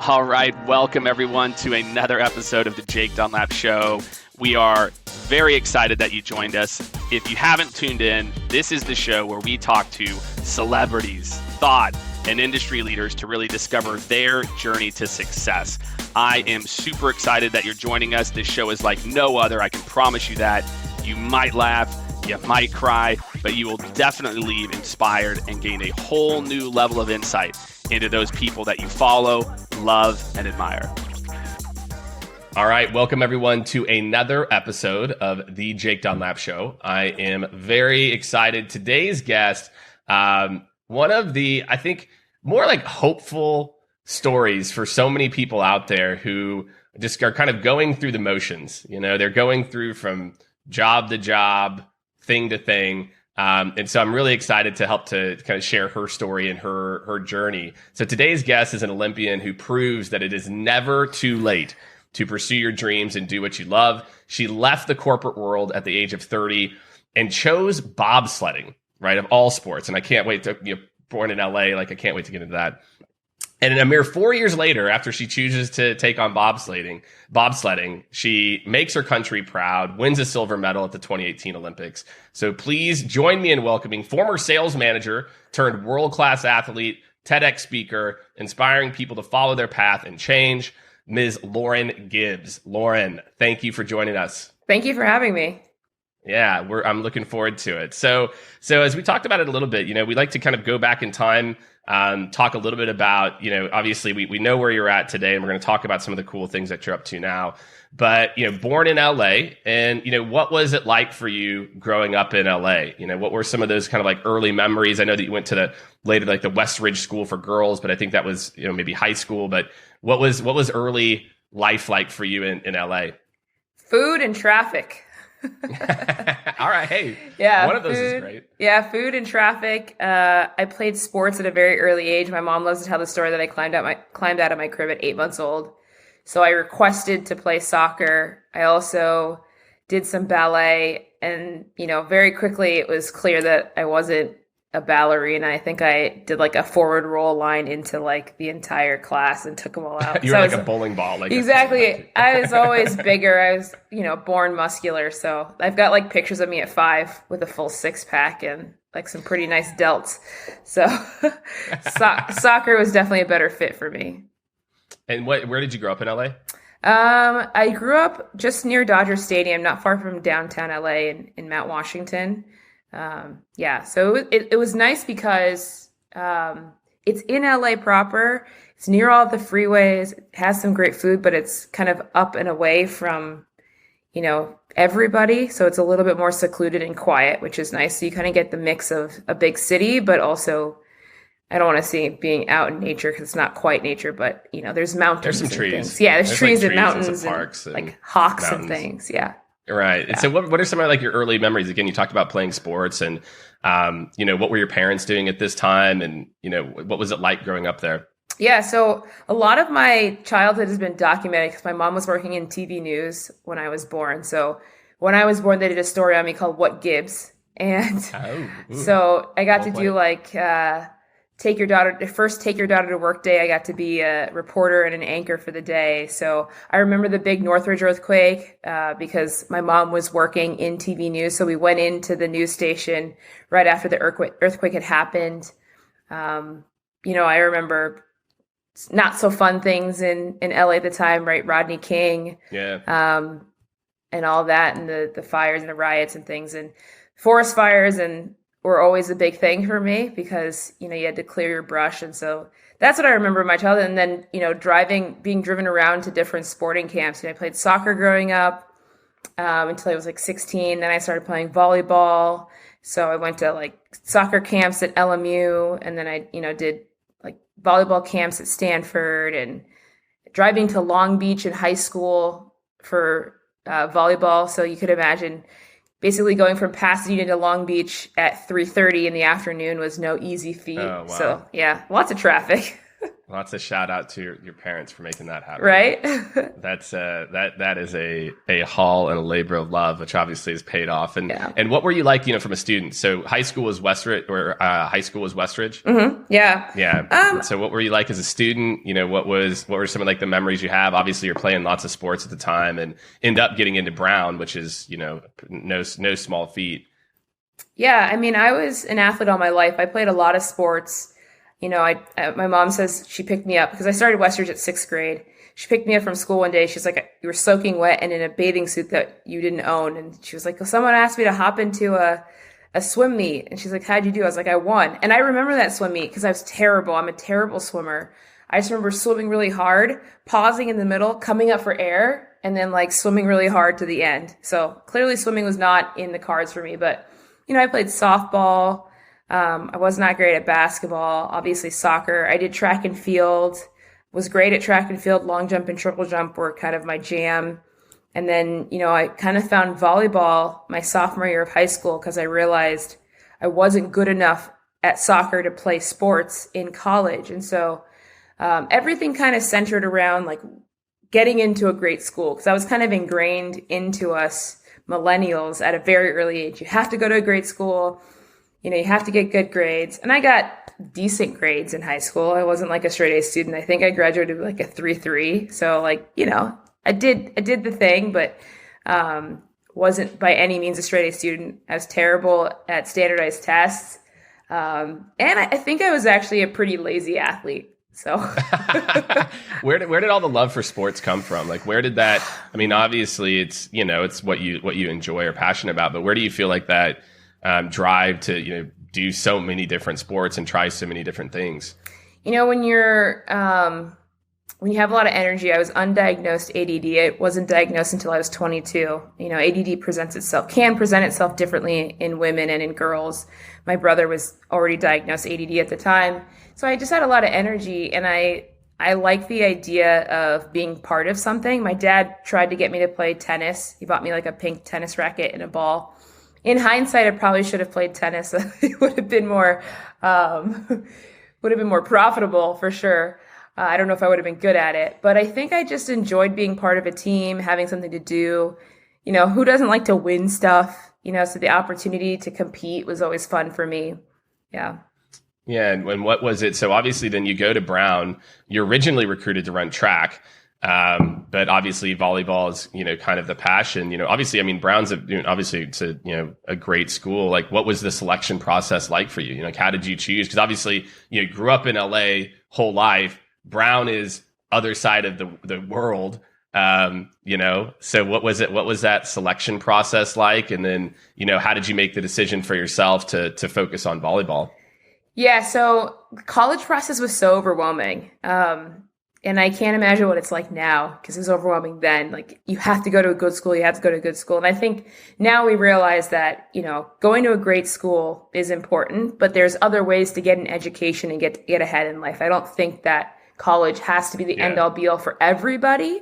All right, welcome everyone to another episode of the Jake Dunlap Show. We are very excited that you joined us. If you haven't tuned in, this is the show where we talk to celebrities, thought, and industry leaders to really discover their journey to success. I am super excited that you're joining us. This show is like no other. I can promise you that. You might laugh, you might cry, but you will definitely leave inspired and gain a whole new level of insight into those people that you follow, love, and admire. All right, welcome everyone to another episode of the Jake Dunlap Show. I am very excited. Today's guest, one of the, I think, more like hopeful stories for so many people out there who just are kind of going through the motions. You know, they're going through from job to job, thing to thing. And so I'm really excited to help to kind of share her story and her journey. So today's guest is an Olympian who proves that it is never too late to pursue your dreams and do what you love. She left the corporate world at the age of 30 and chose bobsledding, right, of all sports. And I can't wait to, born in LA, like I can't wait to get into that. And a mere 4 years later, after she chooses to take on bobsledding, she makes her country proud, wins a silver medal at the 2018 Olympics. So please join me in welcoming former sales manager turned world-class athlete, TEDx speaker, inspiring people to follow their path and change, Ms. Lauren Gibbs. Lauren, thank you for joining us. Thank you for having me. Yeah, I'm looking forward to it. So as we talked about it a little bit, we like to kind of go back in time, talk a little bit about, obviously we know where you're at today, and we're going to talk about some of the cool things that you're up to now. But, born in LA, and, what was it like for you growing up in LA? What were some of those kind of like early memories? I know that you went to the Westridge School for Girls, but I think that was, maybe high school. But what was early life like for you in LA? Food and traffic. All right. Hey, yeah, one of those is great. Yeah, food and traffic. I played sports at a very early age. My mom loves to tell the story that I climbed out of my crib at 8 months old. So I requested to play soccer. I also did some ballet, and very quickly it was clear that I wasn't a ballerina. I think I did like a forward roll line into like the entire class and took them all out. You were like a bowling ball. Like exactly. I was always bigger. I was, born muscular. So I've got like pictures of me at 5 with a full 6-pack and like some pretty nice delts. So soccer was definitely a better fit for me. And where did you grow up in LA? I grew up just near Dodger Stadium, not far from downtown LA in Mount Washington. So it was nice because it's in LA proper. It's near all the freeways. It has some great food, but it's kind of up and away from, everybody. So it's a little bit more secluded and quiet, which is nice. So you kind of get the mix of a big city, but also I don't want to see being out in nature because it's not quite nature, but there's mountains. There's some trees. Things. Yeah, there's trees and mountains and parks and like hawks mountains. And things. Yeah. Right. Yeah. And so what are some of like your early memories? Again, you talked about playing sports and, what were your parents doing at this time? And, what was it like growing up there? Yeah. So a lot of my childhood has been documented because my mom was working in TV news when I was born. So when I was born, they did a story on me called What Gibbs. And so I got to do like, take your daughter to work day. I got to be a reporter and an anchor for the day. So I remember the big Northridge earthquake because my mom was working in TV news. So we went into the news station right after the earthquake had happened. I remember not so fun things in LA at the time, right? Rodney King, and all that, and the fires and the riots and things, and forest fires and were always a big thing for me because, you had to clear your brush. And so that's what I remember in my childhood. And then, being driven around to different sporting camps. I played soccer growing up until I was like 16. Then I started playing volleyball. So I went to like soccer camps at LMU. And then I, did like volleyball camps at Stanford and driving to Long Beach in high school for volleyball. So you could imagine basically going from Pasadena to Long Beach at 3:30 in the afternoon was no easy feat. Oh, wow. So yeah, lots of traffic. Lots of shout out to your parents for making that happen. Right? That's that is a haul and a labor of love, which obviously has paid off. And and what were you like, from a student? So high school was Westridge, or high school was Westridge. Mm-hmm. Yeah. Yeah. So what were you like as a student? What were some of like the memories you have? Obviously, you're playing lots of sports at the time, and end up getting into Brown, which is no small feat. Yeah, I mean, I was an athlete all my life. I played a lot of sports. My mom says she picked me up because I started Westridge at 6th grade. She picked me up from school one day. She's like, you were soaking wet and in a bathing suit that you didn't own. And she was like, well, someone asked me to hop into a swim meet. And she's like, how'd you do? I was like, I won. And I remember that swim meet because I was terrible. I'm a terrible swimmer. I just remember swimming really hard, pausing in the middle, coming up for air, and then like swimming really hard to the end. So clearly swimming was not in the cards for me. But, I played softball. I was not great at basketball, obviously soccer. I did track and field, was great at track and field. Long jump and triple jump were kind of my jam. And then, I kind of found volleyball my sophomore year of high school because I realized I wasn't good enough at soccer to play sports in college. And so everything kind of centered around like getting into a great school because I was kind of ingrained into us millennials at a very early age. You have to go to a great school. You have to get good grades. And I got decent grades in high school. I wasn't like a straight A student. I think I graduated with like a 3.3. So like, I did the thing, but wasn't by any means a straight A student. I was terrible at standardized tests. And I think I was actually a pretty lazy athlete. So where did all the love for sports come from? Like, where did that, I mean, obviously it's, it's what you enjoy or passionate about, but where do you feel like that drive to do so many different sports and try so many different things? When you're when you have a lot of energy. I was undiagnosed ADD. It wasn't diagnosed until I was 22. ADD can present itself differently in women and in girls. My brother was already diagnosed ADD at the time, so I just had a lot of energy, and I like the idea of being part of something. My dad tried to get me to play tennis. He bought me like a pink tennis racket and a ball. In hindsight, I probably should have played tennis. It would have been more profitable for sure. I don't know if I would have been good at it, but I think I just enjoyed being part of a team, having something to do. Who doesn't like to win stuff? So the opportunity to compete was always fun for me. Yeah. Yeah. And what was it? So obviously then you go to Brown, you're originally recruited to run track. But obviously volleyball is, kind of the passion, obviously, I mean, Brown's obviously it's a great school. Like, what was the selection process like for you? Like, how did you choose? Cause obviously, you grew up in LA whole life. Brown is other side of the world. So what was it? What was that selection process like? And then, how did you make the decision for yourself to focus on volleyball? Yeah. So the college process was so overwhelming. And I can't imagine what it's like now because it was overwhelming then. Like, you have to go to a good school. You have to go to a good school. And I think now we realize that, going to a great school is important, but there's other ways to get an education and get ahead in life. I don't think that college has to be the end all be all for everybody.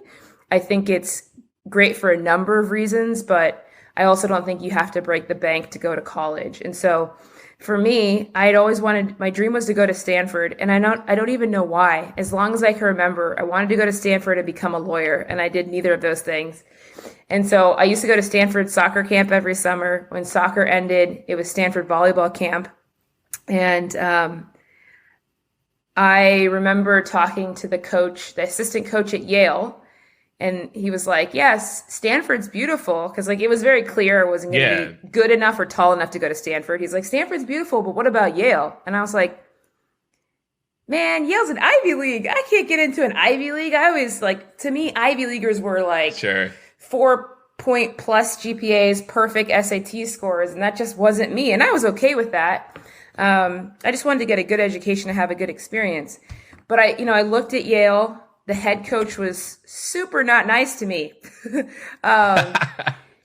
I think it's great for a number of reasons, but I also don't think you have to break the bank to go to college. And so for me, I had always my dream was to go to Stanford, and I don't even know why. As long as I can remember, I wanted to go to Stanford and become a lawyer, and I did neither of those things. And so I used to go to Stanford soccer camp every summer. When soccer ended, it was Stanford volleyball camp. And I remember talking to the assistant coach at Yale, and he was like, yes, Stanford's beautiful. Because it was very clear I wasn't going to be good enough or tall enough to go to Stanford. He's like, Stanford's beautiful, but what about Yale? And I was like, man, Yale's an Ivy League. I can't get into an Ivy League. I always to me, Ivy Leaguers were 4-point plus GPAs, perfect SAT scores. And that just wasn't me. And I was okay with that. I just wanted to get a good education and have a good experience. But I looked at Yale. The head coach was super not nice to me.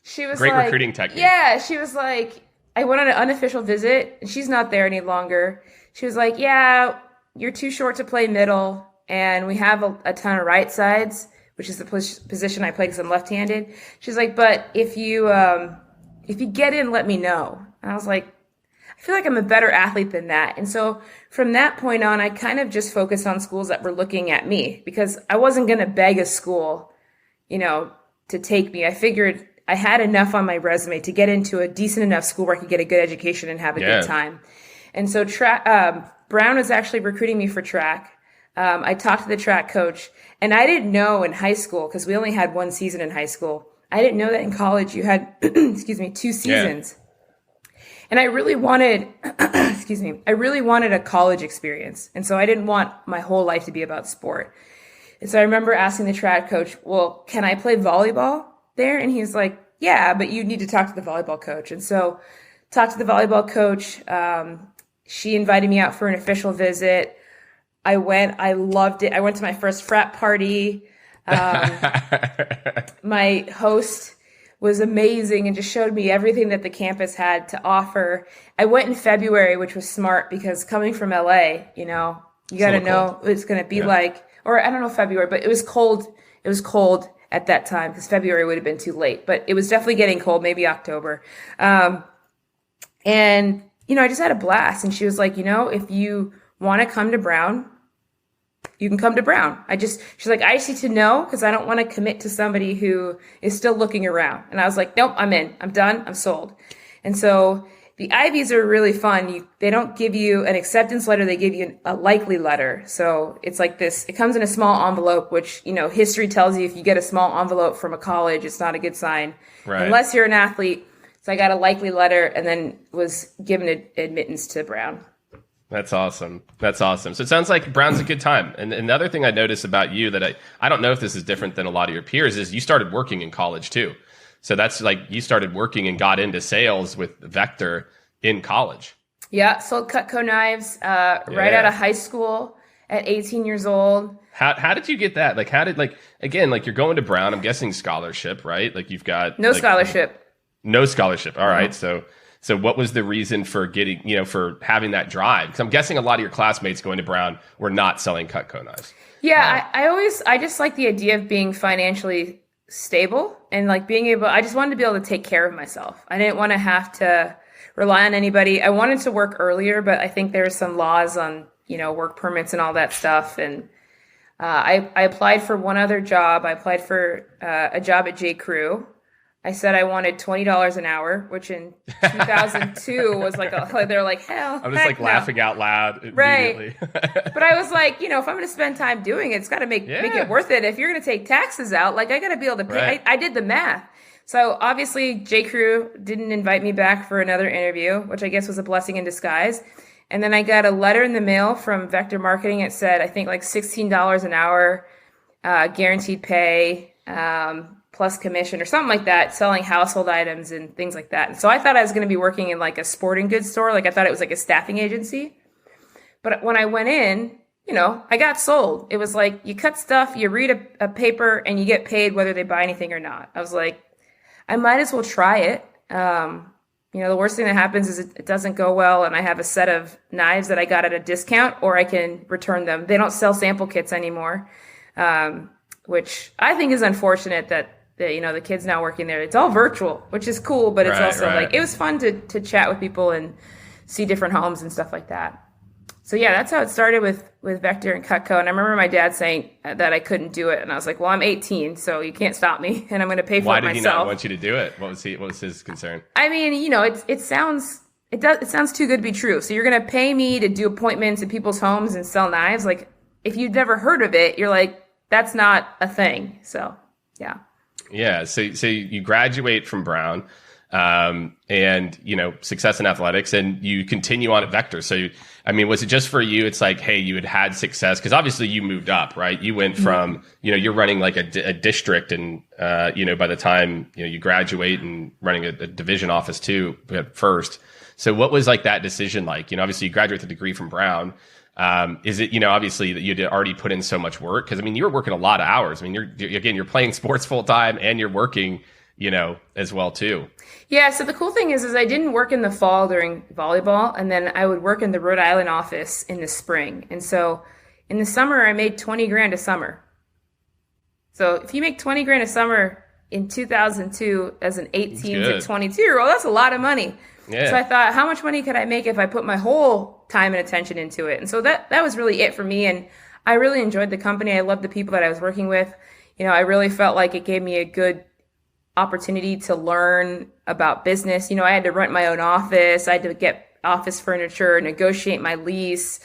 She was great recruiting technique. Yeah, she was like, I went on an unofficial visit, and she's not there any longer. She was like, yeah, you're too short to play middle, and we have a ton of right sides, which is the position I play because I'm left-handed. She's like, but if you get in, let me know. And I was like, I feel like I'm a better athlete than that. And so from that point on, I kind of just focused on schools that were looking at me because I wasn't going to beg a school, to take me. I figured I had enough on my resume to get into a decent enough school where I could get a good education and have a good time. And so Brown was actually recruiting me for track. I talked to the track coach, and I didn't know in high school, because we only had one season in high school. I didn't know that in college you had, 2 seasons. And I really wanted, a college experience. And so I didn't want my whole life to be about sport. And so I remember asking the track coach, well, can I play volleyball there? And he's like, yeah, but you need to talk to the volleyball coach. And so talked to the volleyball coach. She invited me out for an official visit. I went. I loved it. I went to my first frat party. My host was amazing and just showed me everything that the campus had to offer. I went in February, which was smart because coming from LA, you got to know what it's going to be like. Or I don't know February, but it was cold. It was cold at that time because February would have been too late. But it was definitely getting cold, maybe October. And I just had a blast. And she was like, if you want to come to Brown, you can come to Brown. She's like, I just need to know because I don't want to commit to somebody who is still looking around. And I was like, nope, I'm in. I'm done. I'm sold. And so the Ivies are really fun. They don't give you an acceptance letter. They give you a likely letter. So it's like this. It comes in a small envelope, which, history tells you if you get a small envelope from a college, it's not a good sign. Right. Unless you're an athlete. So I got a likely letter and then was given admittance to Brown. That's awesome. So it sounds like Brown's a good time. And another thing I noticed about you that I don't know if this is different than a lot of your peers is you started working in college too. So that's like you started working and got into sales with Vector in college. Yeah, sold Cutco knives right out of high school at 18 years old. How did you get that? Like again, you're going to Brown, I'm guessing scholarship, right? Like you've got no scholarship. No scholarship. All right. So what was the reason for getting, for having that drive? Because I'm guessing a lot of your classmates going to Brown were not selling Cutco knives. Yeah, I just like the idea of being financially stable and I just wanted to be able to take care of myself. I didn't want to have to rely on anybody. I wanted to work earlier, but I think there's some laws on, work permits and all that stuff. And I applied for one other job. I applied for a job at J. Crew. I said I wanted $20 an hour, which in 2002 was they're like, hell. I'm just laughing out loud immediately. Right. But I was like, if I'm going to spend time doing it, it's got to make it worth it. If you're going to take taxes out, I got to be able to pay. Right. I did the math. So obviously J. Crew didn't invite me back for another interview, which I guess was a blessing in disguise. And then I got a letter in the mail from Vector Marketing. It said, I think $16 an hour, guaranteed pay, plus commission or something like that, selling household items and things like that. And so I thought I was going to be working in a sporting goods store. I thought it was a staffing agency. But when I went in, I got sold. It was you cut stuff, you read a paper and you get paid whether they buy anything or not. I was like, I might as well try it. The worst thing that happens is it doesn't go well. And I have a set of knives that I got at a discount or I can return them. They don't sell sample kits anymore, which I think is unfortunate that the kids now working there, it's all virtual, which is cool, but it's also it was fun to chat with people and see different homes and stuff like that. So yeah, that's how it started with Vector and Cutco. And I remember my dad saying that I couldn't do it. And I was like, well, I'm 18, so you can't stop me and I'm going to pay for it myself. Why did he not want you to do it? What was his concern? I mean, it sounds too good to be true. So you're going to pay me to do appointments at people's homes and sell knives. If you've never heard of it, you're like, that's not a thing. So yeah. Yeah. So you graduate from Brown, and success in athletics, and you continue on at Vector. So, was it just for you? It's hey, you had success because obviously you moved up, right? You went from, you're running a district and, by the time, you graduate and running a division office too at first. So what was that decision like? Obviously you graduate with a degree from Brown. Is it, obviously that you'd already put in so much work? Because you were working a lot of hours. You're playing sports full time and you're working, as well too. Yeah. So the cool thing is I didn't work in the fall during volleyball, and then I would work in the Rhode Island office in the spring. And so in the summer, I made $20,000 a summer. So if you make $20,000 a summer in 2002 as an 18 to 22-year-old, that's a lot of money. Yeah. So I thought, how much money could I make if I put my whole time and attention into it? And so that was really it for me. And I really enjoyed the company. I loved the people that I was working with. I really felt like it gave me a good opportunity to learn about business. I had to rent my own office. I had to get office furniture, negotiate my lease,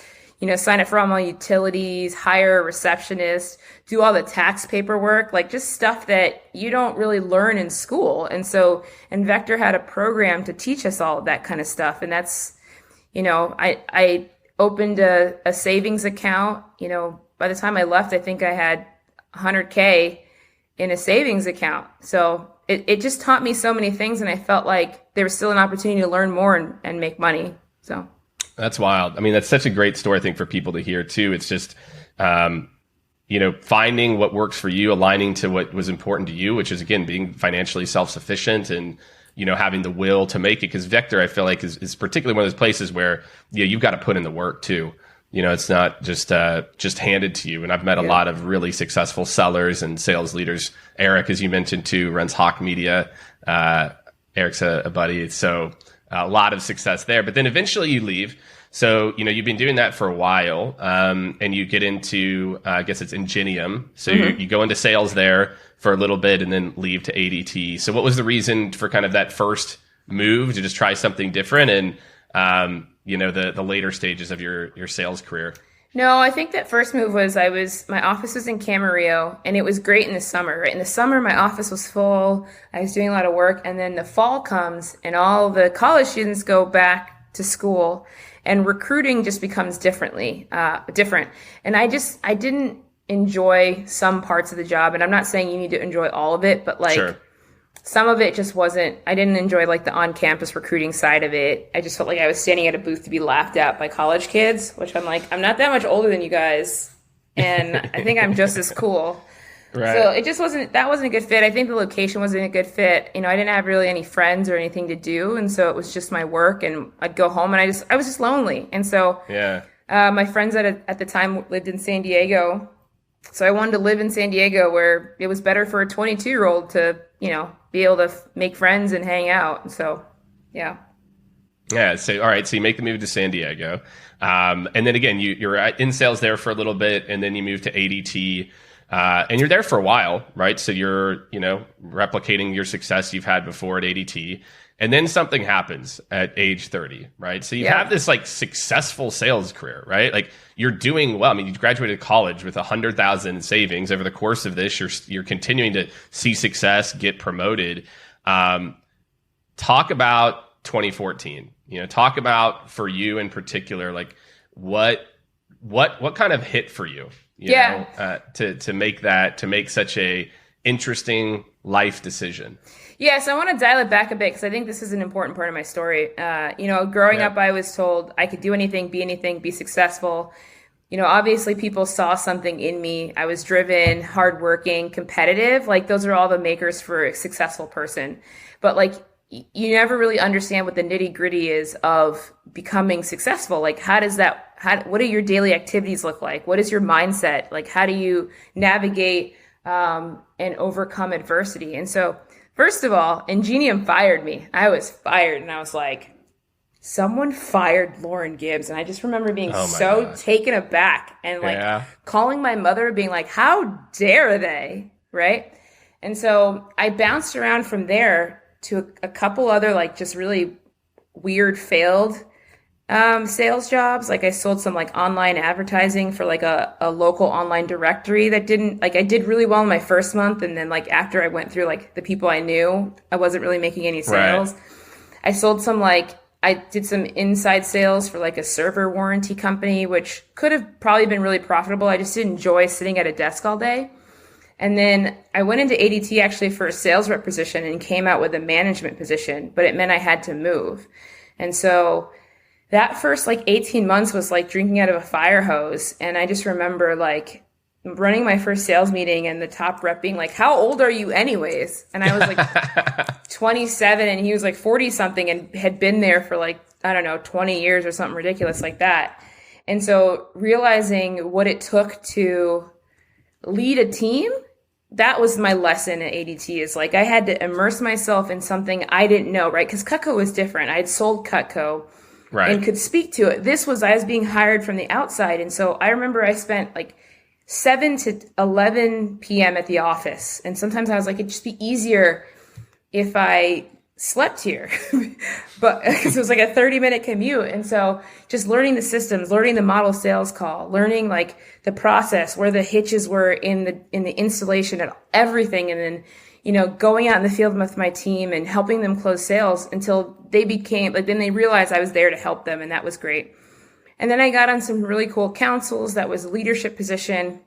sign up for all my utilities, hire a receptionist, do all the tax paperwork, like just stuff that you don't really learn in school. And so, Vector had a program to teach us all of that kind of stuff. And that's, I opened a savings account. By the time I left, I think I had $100K in a savings account. So it just taught me so many things. And I felt like there was still an opportunity to learn more and make money. So. That's wild. I mean, that's such a great story, I think, for people to hear too. It's just, finding what works for you, aligning to what was important to you, which is, again, being financially self-sufficient and, having the will to make it. Because Vector, I feel like, is particularly one of those places where, you've got to put in the work too. It's not just handed to you. And I've met a lot of really successful sellers and sales leaders. Eric, as you mentioned too, runs Hawk Media. Eric's a buddy. So a lot of success there. But then eventually you leave. So, you've been doing that for a while, and you get into, I guess it's Ingenium. So you go into sales there for a little bit and then leave to ADT. So what was the reason for kind of that first move to just try something different and, the later stages of your sales career? No, I think that first move was my office was in Camarillo, and it was great in the summer, right? In the summer, my office was full. I was doing a lot of work, and then the fall comes and all the college students go back to school and recruiting just becomes different. And I didn't enjoy some parts of the job, and I'm not saying you need to enjoy all of it, but Sure. Some of it just wasn't, I didn't enjoy like the on-campus recruiting side of it. I just felt like I was standing at a booth to be laughed at by college kids, which I'm like, I'm not that much older than you guys. And I think I'm just as cool. Right. So that wasn't a good fit. I think the location wasn't a good fit. I didn't have really any friends or anything to do. And so it was just my work, and I'd go home and I was just lonely. And so my friends at the time lived in San Diego. So I wanted to live in San Diego where it was better for a 22-year-old to, be able to make friends and hang out. And so, yeah. Yeah. So, all right. So you make the move to San Diego. And then again, you're in sales there for a little bit, and then you move to ADT. And you're there for a while, right? So you're, replicating your success you've had before at ADT. And then something happens at age 30, right? So you have this like successful sales career, right? Like you're doing well. I mean, you graduated college with 100,000 in savings. Over the course of this, you're continuing to see success, get promoted. Talk about 2014. Talk about, for you in particular, like what kind of hit for you? To make such a interesting life decision. Yeah, so I want to dial it back a bit because I think this is an important part of my story. Growing up, I was told I could do anything, be successful. Obviously people saw something in me. I was driven, hardworking, competitive. Like those are all the makers for a successful person. But like you never really understand what the nitty gritty is of becoming successful. Like what do your daily activities look like? What is your mindset? Like how do you navigate and overcome adversity? And so first of all, Ingenium fired me. I was fired, and I was like, someone fired Lauren Gibbs. And I just remember being taken aback and calling my mother, being like, how dare they? Right. And so I bounced around from there to a couple other like just really weird failed sales jobs. Like I sold some like online advertising for like a local online directory that didn't, like I did really well in my first month. And then like after I went through like the people I knew, I wasn't really making any sales. Right. I sold some I did some inside sales for like a server warranty company, which could have probably been really profitable. I just didn't enjoy sitting at a desk all day. And then I went into ADT actually for a sales rep position and came out with a management position, but it meant I had to move. And so that first 18 months was like drinking out of a fire hose. And I just remember running my first sales meeting and the top rep being like, how old are you anyways? And I was 27 and he was 40 something and had been there for 20 years or something ridiculous like that. And so realizing what it took to lead a team that was my lesson at ADT, is like I had to immerse myself in something I didn't know, right? Because Cutco was different. I had sold Cutco and could speak to it. This was, I was being hired from the outside. And so I remember I spent like 7 to 11 p.m. at the office. And sometimes I was like, it'd just be easier if I slept here, but because it was like a 30-minute commute. And so just learning the systems, learning the model sales call, learning like the process, where the hitches were in the installation and everything. And then, you know, going out in the field with my team and helping them close sales until they became like, then they realized I was there to help them. And that was great. And then I got on some really cool councils. That was a leadership position,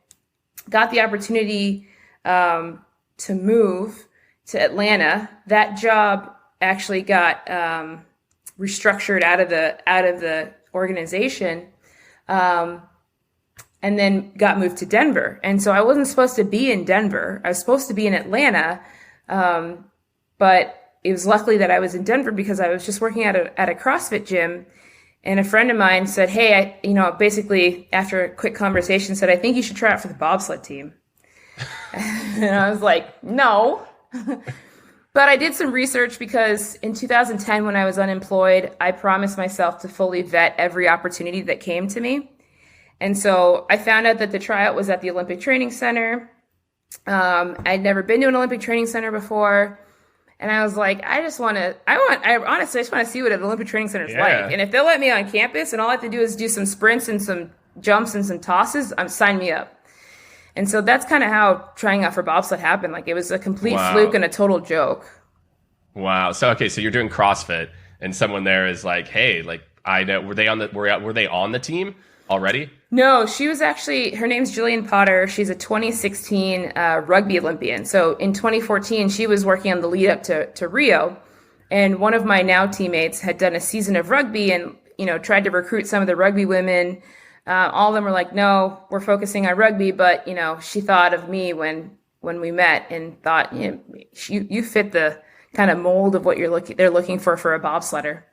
got the opportunity to move to Atlanta. That job actually got restructured out of the organization, and then got moved to Denver. And so I wasn't supposed to be in Denver. I was supposed to be in Atlanta, but it was luckily that I was in Denver because I was just working at a CrossFit gym. And a friend of mine said, hey, basically after a quick conversation said, I think you should try out for the bobsled team. And I was like, no. But I did some research because in 2010, when I was unemployed, I promised myself to fully vet every opportunity that came to me. And so I found out that the tryout was at the Olympic Training Center. I'd never been to an Olympic Training Center before. And I was like, I honestly just want to see what an Olympic Training Center is like. And if they'll let me on campus and all I have to do is do some sprints and some jumps and some tosses, sign me up. And so that's kind of how trying out for bobsled happened. Like it was a complete fluke and a total joke. Wow. So, okay. So you're doing CrossFit and someone there is like, hey, like I know, were they on the team already? No, she was actually, her name's Jillian Potter. She's a 2016 rugby Olympian. So in 2014, she was working on the lead up to Rio. And one of my now teammates had done a season of rugby and, you know, tried to recruit some of the rugby women. All of them were like, no, we're focusing on rugby. But, you know, she thought of me when we met and thought, you know, you fit the kind of mold of what they're looking for a bobsledder.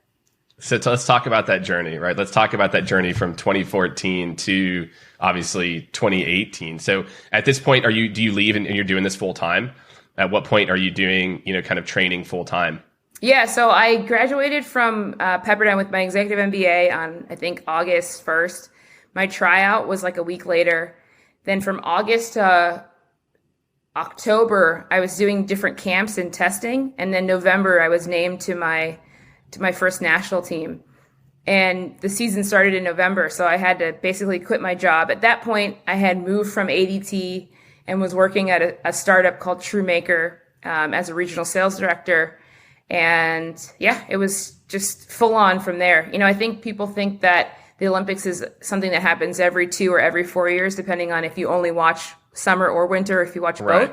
So let's talk about that journey, right? Let's talk about that journey from 2014 to obviously 2018. So at this point, do you leave and you're doing this full time? At what point are you doing, you know, kind of training full time? Yeah, so I graduated from Pepperdine with my executive MBA on, I think, August 1st. My tryout was like a week later. Then from August to October, I was doing different camps and testing. And then November, I was named to my first national team. And the season started in November, so I had to basically quit my job. At that point, I had moved from ADT and was working at a startup called Truemaker as a regional sales director. And yeah, it was just full on from there. You know, I think people think that the Olympics is something that happens every 2 or every 4 years, depending on if you only watch summer or winter, or if you watch both.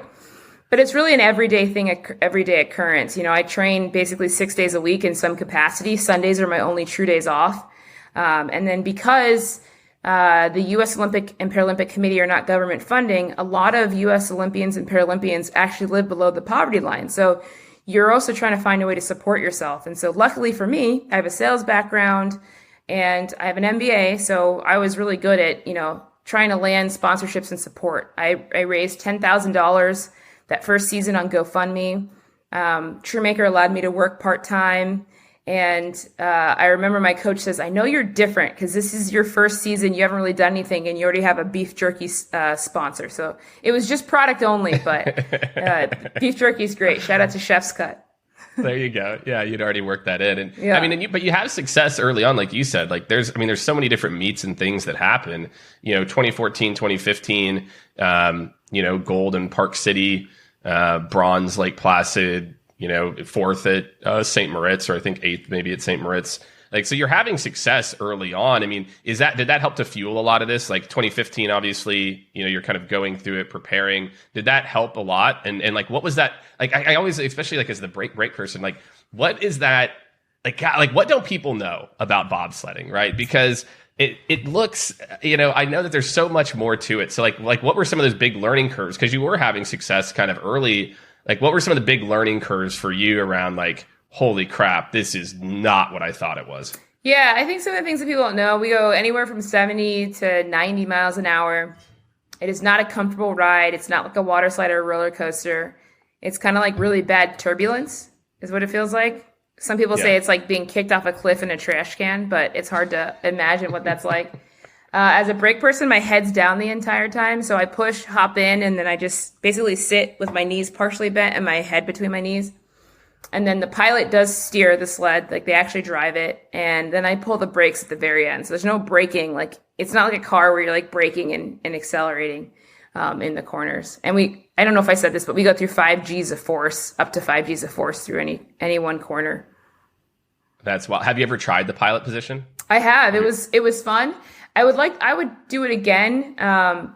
But it's really an everyday thing, everyday occurrence. You know, I train basically 6 days a week in some capacity. Sundays are my only true days off. And then because the U.S. Olympic and Paralympic Committee are not government funding, a lot of U.S. Olympians and Paralympians actually live below the poverty line. So you're also trying to find a way to support yourself. And so luckily for me, I have a sales background and I have an MBA. So I was really good at, you know, trying to land sponsorships and support. I raised $10,000 that first season on GoFundMe. Truemaker allowed me to work part-time. And I remember my coach says, I know you're different because this is your first season. You haven't really done anything and you already have a beef jerky sponsor. So it was just product only, but beef jerky is great. Shout out to Chef's Cut. There you go. Yeah, you'd already worked that in. And yeah. I mean, but you have success early on, like you said. Like there's so many different meets and things that happen. You know, 2014, 2015, you know, gold in Park City, bronze Lake Placid, you know, 4th at St. Moritz, or I think 8th maybe at St. Moritz. Like, so you're having success early on. I mean, did that help to fuel a lot of this? Like 2015, obviously, you know, you're kind of going through it, preparing. Did that help a lot? And like, what was that? Like, I always, especially like as the break person, like, what is that? Like, God, like, what don't people know about bobsledding, right? Because it looks, you know, I know that there's so much more to it. So like, what were some of those big learning curves? Because you were having success kind of early. Like, what were some of the big learning curves for you around like, holy crap, this is not what I thought it was? Yeah, I think some of the things that people don't know, we go anywhere from 70 to 90 miles an hour. It is not a comfortable ride. It's not like a water slide or a roller coaster. It's kind of like really bad turbulence is what it feels like. Some people say it's like being kicked off a cliff in a trash can, but it's hard to imagine what that's like. As a brake person, my head's down the entire time. So I push, hop in, and then I just basically sit with my knees partially bent and my head between my knees. And then the pilot does steer the sled, like they actually drive it. And then I pull the brakes at the very end. So there's no braking. Like it's not like a car where you're like braking and accelerating in the corners. And I don't know if I said this, but we go through 5 Gs of force, up to 5 Gs of force through any one corner. That's wild. Have you ever tried the pilot position? I have. It was fun. I would do it again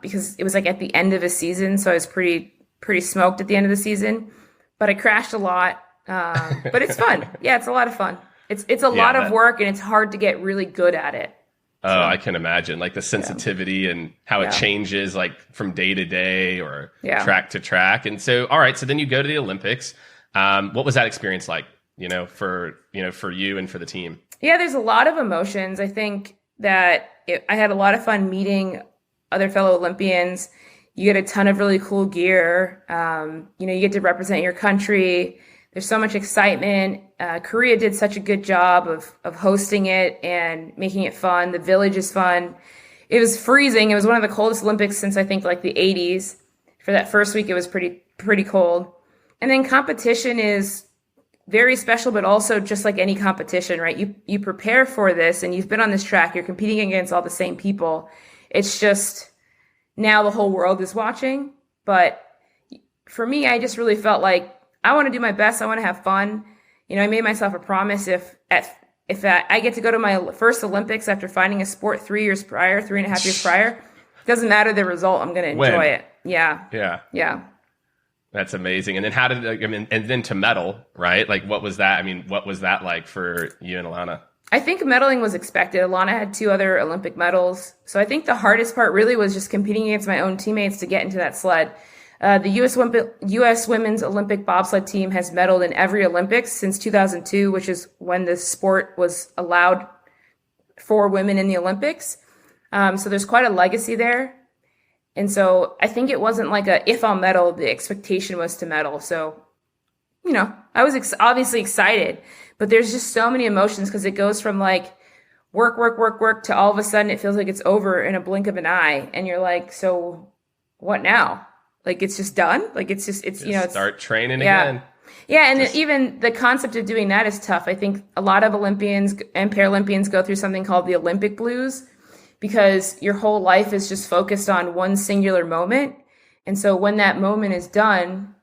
because it was like at the end of a season. So I was pretty smoked at the end of the season, but I crashed a lot. But it's fun. Yeah, it's a lot of fun. It's a lot of work, and it's hard to get really good at it. Oh, so, I can imagine, like the sensitivity and how it changes, like from day to day or track to track. And so, all right, so then you go to the Olympics. What was that experience like? For you and for the team. Yeah, there's a lot of emotions. I think that I had a lot of fun meeting other fellow Olympians. You get a ton of really cool gear. You get to represent your country. There's so much excitement. Korea did such a good job of hosting it and making it fun. The village is fun. It was freezing. It was one of the coldest Olympics since I think like the 80s. For that first week, it was pretty cold. And then competition is very special, but also just like any competition, right? You prepare for this and you've been on this track. You're competing against all the same people. It's just now the whole world is watching. But for me, I just really felt like I want to do my best. I want to have fun. I made myself a promise if I get to go to my first Olympics after finding a sport 3.5 years prior, it doesn't matter the result. I'm going to enjoy it. Yeah. That's amazing. And then and then to medal, right? Like, what was that? I mean, what was that like for you and Alana? I think medaling was expected. Alana had 2 other Olympic medals. So I think the hardest part really was just competing against my own teammates to get into that sled. The U.S. women's Olympic bobsled team has medaled in every Olympics since 2002, which is when the sport was allowed for women in the Olympics. So there's quite a legacy there. And so I think it wasn't like if I'll medal, the expectation was to medal. So, I was obviously excited, but there's just so many emotions because it goes from like work to all of a sudden it feels like it's over in a blink of an eye. And you're like, so what now? Like, it's just done. Like, it's start training again. Yeah. And even the concept of doing that is tough. I think a lot of Olympians and Paralympians go through something called the Olympic blues because your whole life is just focused on one singular moment. And so when that moment is done,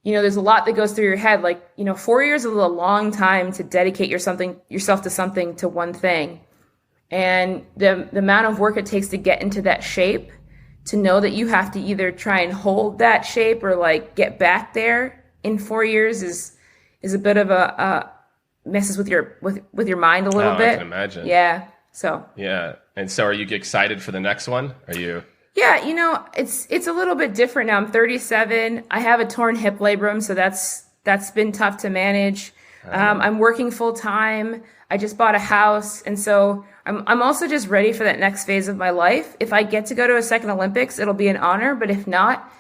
there's a lot that goes through your head. Like, 4 years is a long time to dedicate yourself to something, to one thing. And the amount of work it takes to get into that shape, to know that you have to either try and hold that shape or like get back there in 4 years is a bit of a messes with your mind a little bit. I can imagine. Yeah. So. Yeah. And so are you excited for the next one? Are you? Yeah. It's a little bit different now. I'm 37. I have a torn hip labrum. So that's been tough to manage. I'm working full time. I just bought a house. And so I'm also just ready for that next phase of my life. If I get to go to a second Olympics, it'll be an honor. But if not,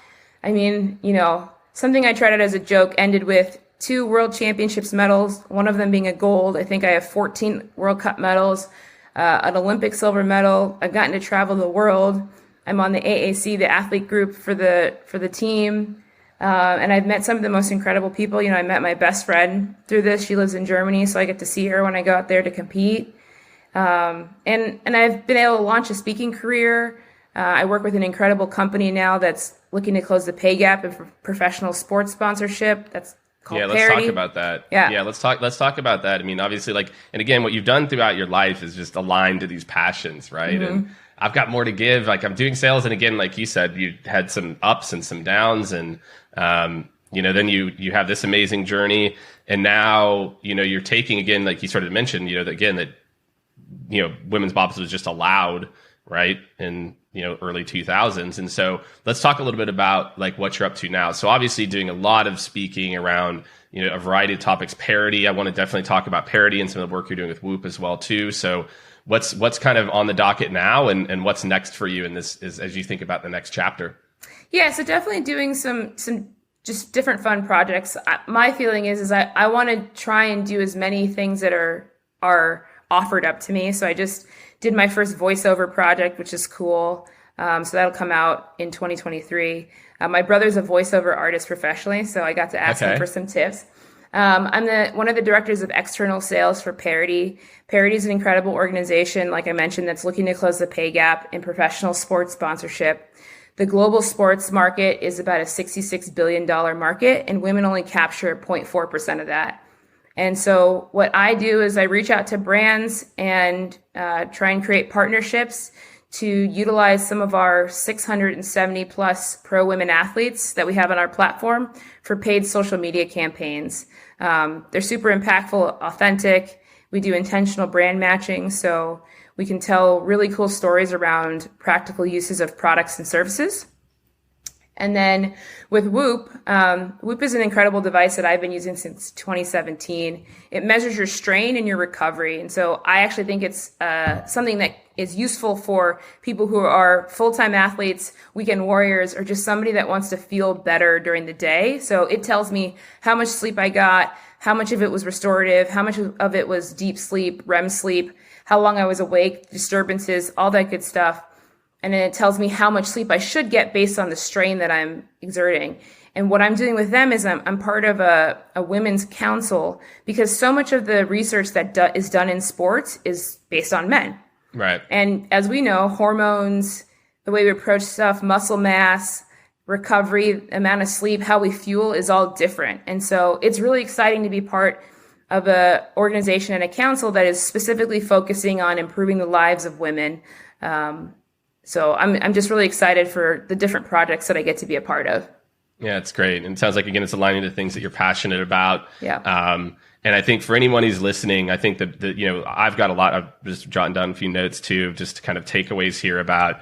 something I tried out as a joke ended with 2 World Championships medals, one of them being a gold. I think I have 14 World Cup medals, an Olympic silver medal. I've gotten to travel the world. I'm on the AAC, the athlete group for the team. And I've met some of the most incredible people. I met my best friend through this. She lives in Germany, so I get to see her when I go out there to compete. And I've been able to launch a speaking career. I work with an incredible company now that's looking to close the pay gap in professional sports sponsorship. That's called Parity. Let's talk about that. Yeah, let's talk about that. I mean, obviously, and again, what you've done throughout your life is just aligned to these passions, right? Mm-hmm. And I've got more to give. Like, I'm doing sales, and again, like you said, you had some ups and some downs, and then you have this amazing journey, and now you're taking, again, like you sort of mentioned, that women's bobsled was just allowed, right, in early 2000s. And so let's talk a little bit about like what you're up to now. So obviously doing a lot of speaking around a variety of topics. Parity, I want to definitely talk about parity and some of the work you're doing with Whoop as well too. So what's kind of on the docket now, and what's next for you in this as you think about the next chapter? Yeah, so definitely doing some just different fun projects. My feeling is I want to try and do as many things that are offered up to me. So I just did my first voiceover project, which is cool. So that'll come out in 2023. My brother's a voiceover artist professionally, so I got to ask him for some tips. I'm one of the directors of external sales for Parity. Parity is an incredible organization, like I mentioned, that's looking to close the pay gap in professional sports sponsorship. The global sports market is about a $66 billion market, and women only capture 0.4% of that. And so what I do is I reach out to brands and try and create partnerships to utilize some of our 670 plus pro women athletes that we have on our platform for paid social media campaigns. They're super impactful, authentic. We do intentional brand matching, so we can tell really cool stories around practical uses of products and services. And then with Whoop, Whoop is an incredible device that I've been using since 2017. It measures your strain and your recovery. And so I actually think it's something that is useful for people who are full-time athletes, weekend warriors, or just somebody that wants to feel better during the day. So it tells me how much sleep I got, how much of it was restorative, how much of it was deep sleep, REM sleep, how long I was awake, disturbances, all that good stuff. And then it tells me how much sleep I should get based on the strain that I'm exerting. And what I'm doing with them is I'm part of a women's council, because so much of the research that is done in sports is based on men. Right. And as we know, hormones, the way we approach stuff, muscle mass, recovery, amount of sleep, how we fuel is all different. And so it's really exciting to be part of an organization and a council that is specifically focusing on improving the lives of women. So I'm just really excited for the different projects that I get to be a part of. Yeah, it's great. And it sounds like, again, it's aligning to things that you're passionate about. Yeah. And I think for anyone who's listening, I think that, I've got I've just jotting down a few notes too, just kind of takeaways here about,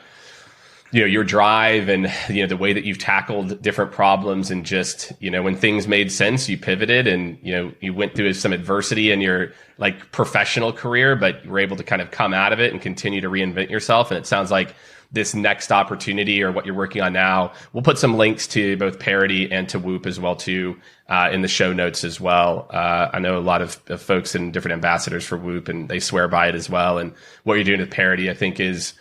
your drive and, the way that you've tackled different problems, and just, when things made sense, you pivoted and, you went through some adversity in your professional career, but you were able to kind of come out of it and continue to reinvent yourself. And it sounds like this next opportunity, or what you're working on now, we'll put some links to both Parity and to Whoop as well too, in the show notes as well. I know a lot of folks and different ambassadors for Whoop, and they swear by it as well. And what you're doing with Parity, I think it's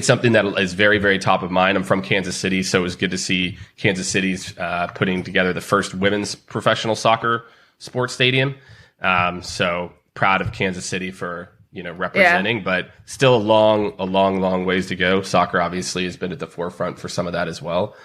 something that is very, very top of mind. I'm from Kansas City, so it was good to see Kansas City's putting together the first women's professional soccer sports stadium. So proud of Kansas City for representing, but still a long ways to go. Soccer obviously has been at the forefront for some of that as well.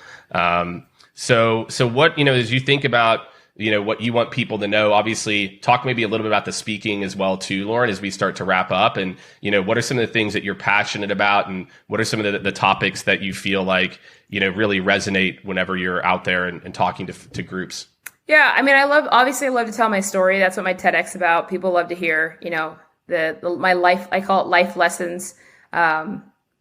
So what, as you think about, what you want people to know, obviously talk maybe a little bit about the speaking as well too, Lauren, as we start to wrap up, and, what are some of the things that you're passionate about, and what are some of the topics that you feel like, really resonate whenever you're out there and talking to groups? Yeah. I mean, I love to tell my story. That's what my TEDx about. People love to hear, my life, I call it life lessons,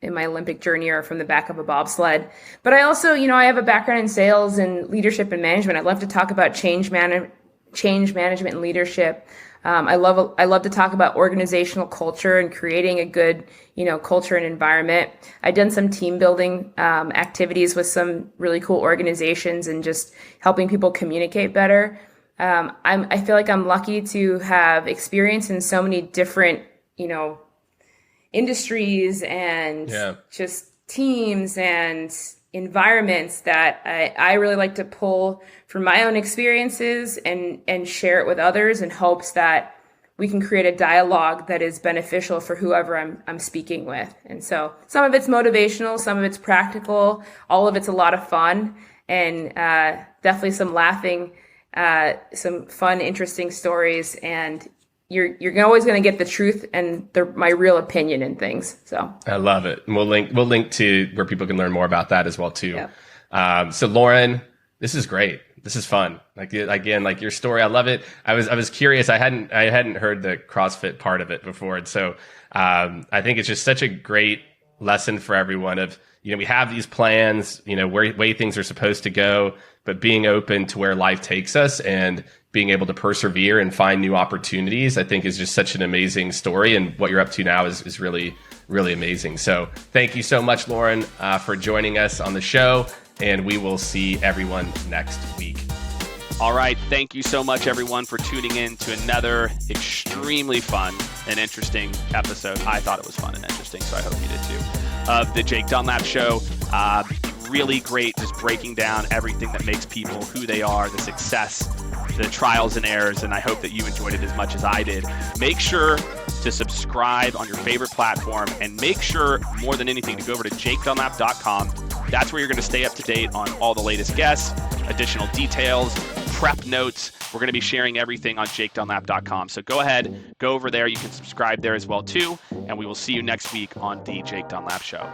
in my Olympic journey, or from the back of a bobsled. But I also, I have a background in sales and leadership and management. I'd love to talk about change management and leadership. I love to talk about organizational culture and creating a good, culture and environment. I've done some team building activities with some really cool organizations, and just helping people communicate better. I feel like I'm lucky to have experience in so many different, industries and just teams and environments that I really like to pull from my own experiences and share it with others, in hopes that we can create a dialogue that is beneficial for whoever I'm speaking with. And so some of it's motivational, some of it's practical, all of it's a lot of fun, and definitely some laughing, some fun, interesting stories, and you're always going to get the truth and my real opinion in things. So I love it. And we'll link to where people can learn more about that as well too. Yeah. So Lauren, this is great. This is fun. Again, your story, I love it. I was curious. I hadn't heard the CrossFit part of it before. And so, I think it's just such a great lesson for everyone of, we have these plans, way things are supposed to go, but being open to where life takes us, and, being able to persevere and find new opportunities, I think is just such an amazing story. And what you're up to now is really, really amazing. So thank you so much, Lauren, for joining us on the show. And we will see everyone next week. All right. Thank you so much, everyone, for tuning in to another extremely fun and interesting episode. I thought it was fun and interesting, so I hope you did too, of the Jake Dunlap Show. Really great, just breaking down everything that makes people who they are, the success, the trials and errors, and I hope that you enjoyed it as much as I did. Make sure to subscribe on your favorite platform, and make sure, more than anything, to go over to jakedunlap.com. That's where you're going to stay up to date on all the latest guests, additional details, prep notes. We're going to be sharing everything on jakedunlap.com. So go ahead, go over there. You can subscribe there as well too, and we will see you next week on the Jake Dunlap Show.